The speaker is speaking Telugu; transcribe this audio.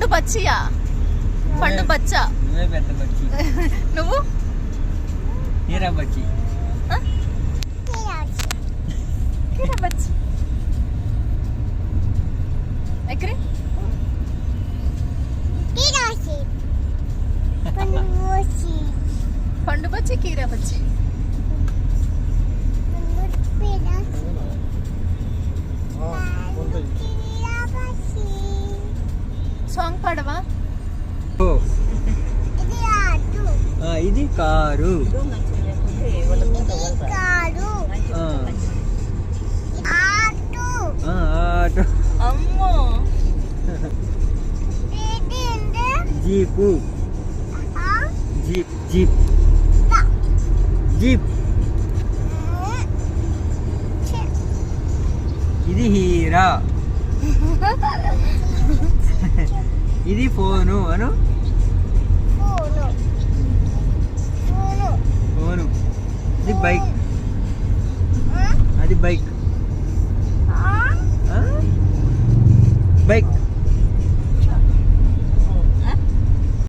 పండు పచ్చియా? పండు పచ్చ. నువ్వే పెద్ద బచ్చి. నువ్వు హీరా బచ్చి. కీరా బచ్చి. ఎక్కడి పండు పచ్చి కీరా పచ్చి. సాంగ్ పాడవా? ఇది కారు. ఆటో. అమ్మో. జీపు. Jeep jeep jeep. ఇది హీరా. ఇది ఫోను అను. ఫోను. ఇది బైక్. అది బైక్. బైక్.